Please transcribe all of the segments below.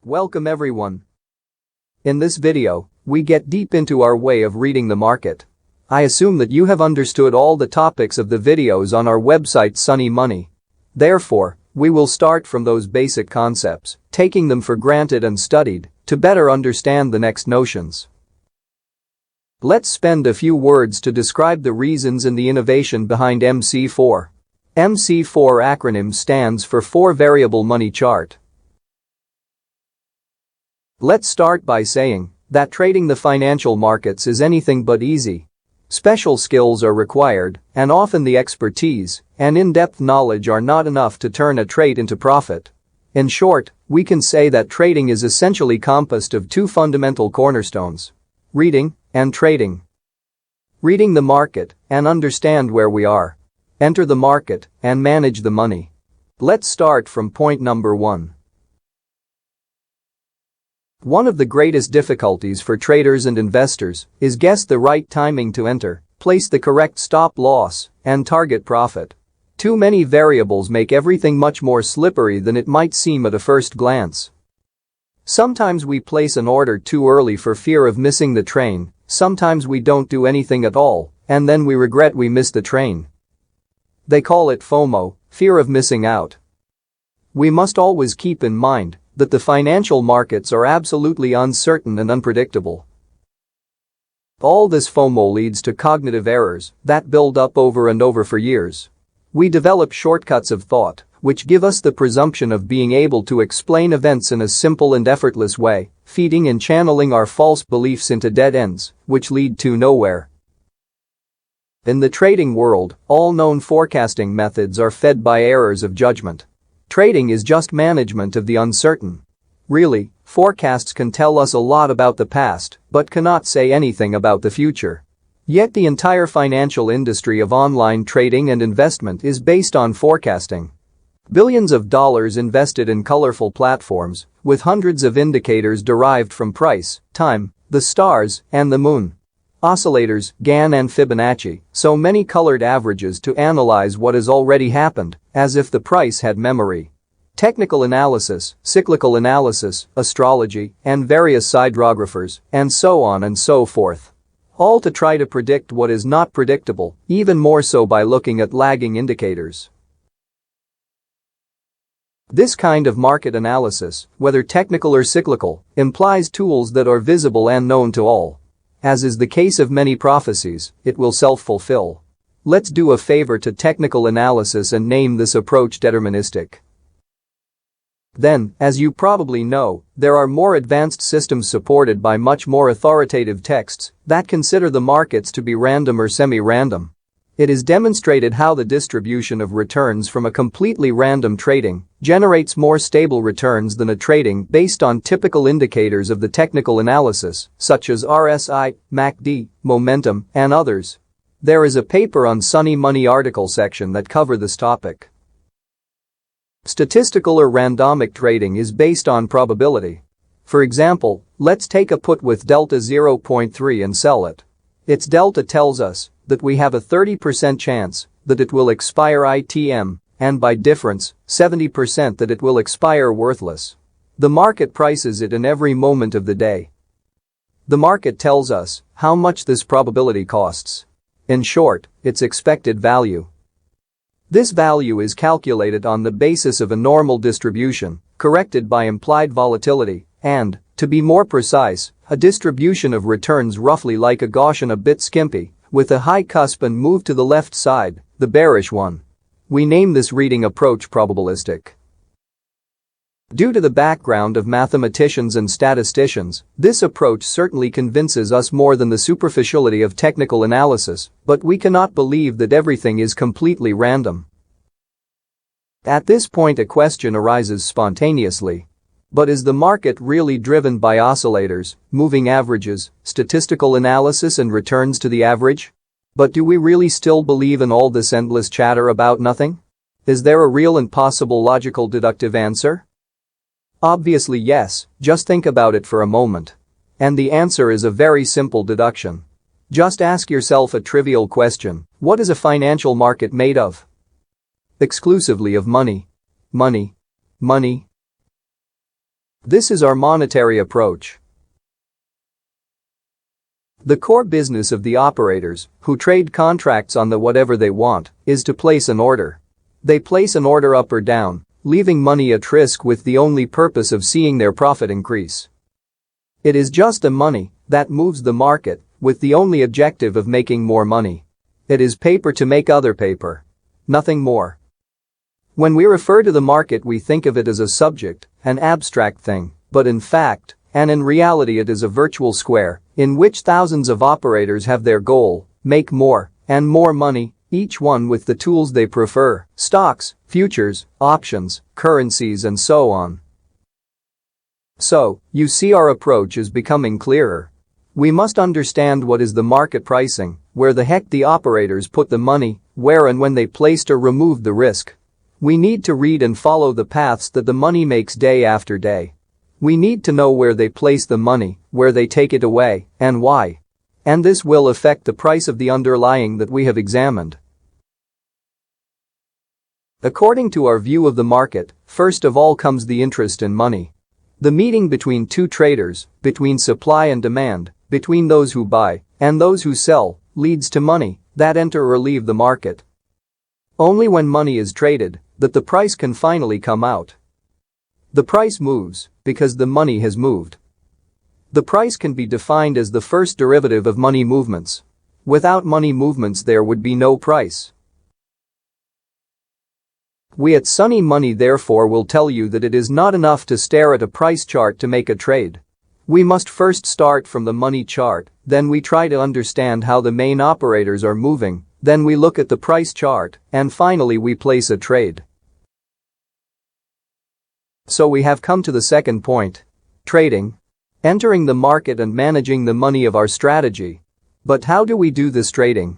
Welcome everyone. In this video, we get deep into our way of reading the market. I assume that you have understood all the topics of the videos on our website Sunny Money. Therefore, we will start from those basic concepts, taking them for granted and studied, to better understand the next notions. Let's spend a few words to describe the reasons and the innovation behind Mc4. Mc4 acronym stands for 4 Variable Money Chart. Let's start by saying that trading the financial markets is anything but easy. Special skills are required, and often the expertise and in-depth knowledge are not enough to turn a trade into profit. In short, we can say that trading is essentially composed of 2 fundamental cornerstones: reading and trading. Reading the market and understand where we are. Enter the market and manage the money. Let's start from point number 1. One of the greatest difficulties for traders and investors is guess the right timing to enter, place the correct stop loss, and target profit. Too many variables make everything much more slippery than it might seem at a first glance. Sometimes we place an order too early for fear of missing the train, sometimes we don't do anything at all, and then we regret we missed the train. They call it Fomo, fear of missing out. We must always keep in mind that the financial markets are absolutely uncertain and unpredictable. All this FOMO leads to cognitive errors that build up over and over for years. We develop shortcuts of thought, which give us the presumption of being able to explain events in a simple and effortless way, feeding and channeling our false beliefs into dead ends, which lead to nowhere. In the trading world, all known forecasting methods are fed by errors of judgment. Trading is just management of the uncertain. Really, forecasts can tell us a lot about the past, but cannot say anything about the future. Yet the entire financial industry of online trading and investment is based on forecasting. Billions of dollars invested in colorful platforms, with hundreds of indicators derived from price, time, the stars, and the moon. Oscillators, Gann and Fibonacci, so many colored averages to analyze what has already happened, as if the price had memory. Technical analysis, cyclical analysis, astrology, and various siderographers, and so on and so forth. All to try to predict what is not predictable, even more so by looking at lagging indicators. This kind of market analysis, whether technical or cyclical, implies tools that are visible and known to all. As is the case of many prophecies, it will self-fulfill. Let's do a favor to technical analysis and name this approach deterministic. Then, as you probably know, there are more advanced systems supported by much more authoritative texts that consider the markets to be random or semi-random. It is demonstrated how the distribution of returns from a completely random trading generates more stable returns than a trading based on typical indicators of the technical analysis, such as RSI, MACD, momentum, and others. There is a paper on Sunny Money article section that cover this topic. Statistical or randomic trading is based on probability. For example, let's take a put with delta 0.3 and sell it. Its delta tells us that we have a 30% chance that it will expire ITM, and by difference, 70% that it will expire worthless. The market prices it in every moment of the day. The market tells us how much this probability costs. In short, its expected value. This value is calculated on the basis of a normal distribution, corrected by implied volatility, and, to be more precise, a distribution of returns roughly like a Gaussian, a bit skimpy, with a high cusp and move to the left side, the bearish one. We name this reading approach probabilistic. Due to the background of mathematicians and statisticians, this approach certainly convinces us more than the superficiality of technical analysis, but we cannot believe that everything is completely random. At this point a question arises spontaneously. But is the market really driven by oscillators, moving averages, statistical analysis and returns to the average? But do we really still believe in all this endless chatter about nothing? Is there a real and possible logical deductive answer? Obviously yes, just think about it for a moment. And the answer is a very simple deduction. Just ask yourself a trivial question: what is a financial market made of? Exclusively of money. Money. Money. This is our monetary approach. The core business of the operators, who trade contracts on the whatever they want, is to place an order. They place an order up or down, leaving money at risk with the only purpose of seeing their profit increase. It is just the money that moves the market, with the only objective of making more money. It is paper to make other paper. Nothing more. When we refer to the market, we think of it as a subject, an abstract thing, but in fact, and in reality, it is a virtual square in which thousands of operators have their goal: make more and more money, each one with the tools they prefer: stocks, futures, options, currencies, and so on. So, you see, our approach is becoming clearer. We must understand what is the market pricing, where the heck the operators put the money, where and when they placed or removed the risk. We need to read and follow the paths that the money makes day after day. We need to know where they place the money, where they take it away, and why. And this will affect the price of the underlying that we have examined. According to our view of the market, first of all comes the interest in money. The meeting between two traders, between supply and demand, between those who buy and those who sell, leads to money that enter or leave the market. Only when money is traded that the price can finally come out. The price moves because the money has moved. The price can be defined as the first derivative of money movements. Without money movements, there would be no price. We at Sunny Money therefore will tell you that it is not enough to stare at a price chart to make a trade. We must first start from the money chart, then we try to understand how the main operators are moving, then we look at the price chart, and finally we place a trade. So we have come to the second point: trading. Entering the market and managing the money of our strategy. But how do we do this trading?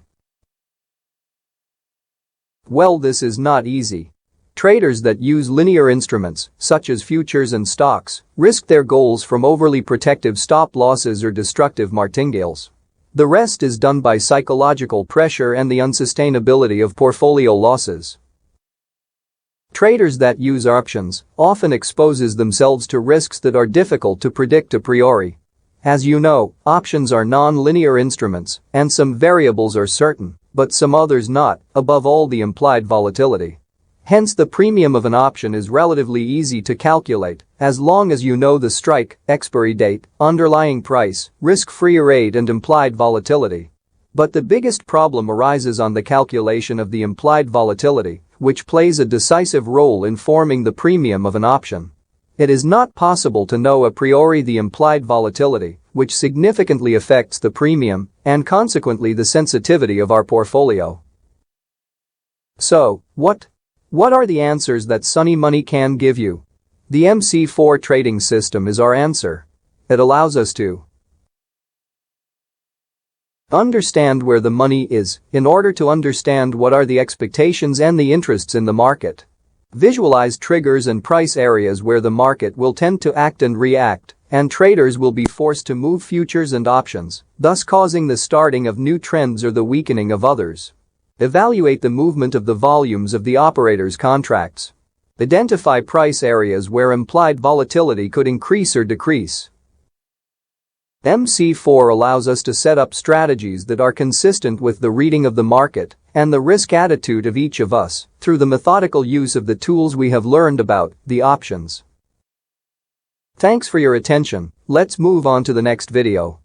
Well, this is not easy. Traders that use linear instruments, such as futures and stocks, risk their goals from overly protective stop losses or destructive martingales. The rest is done by psychological pressure and the unsustainability of portfolio losses. Traders that use options often exposes themselves to risks that are difficult to predict a priori. As you know, options are non-linear instruments, and some variables are certain, but some others not, above all the implied volatility. Hence, the premium of an option is relatively easy to calculate, as long as you know the strike, expiry date, underlying price, risk-free rate, and implied volatility. But the biggest problem arises on the calculation of the implied volatility, which plays a decisive role in forming the premium of an option. It is not possible to know a priori the implied volatility, which significantly affects the premium and consequently the sensitivity of our portfolio. So, what are the answers that Sunny Money can give you? The Mc4 Trading System is our answer. It allows us to understand where the money is in order to understand what are the expectations and the interests in the market. Visualize triggers and price areas where the market will tend to act and react, and traders will be forced to move futures and options, thus causing the starting of new trends or the weakening of others. Evaluate the movement of the volumes of the operator's contracts. Identify price areas where implied volatility could increase or decrease. Mc4 allows us to set up strategies that are consistent with the reading of the market and the risk attitude of each of us through the methodical use of the tools we have learned about, the options. Thanks for your attention. Let's move on to the next video.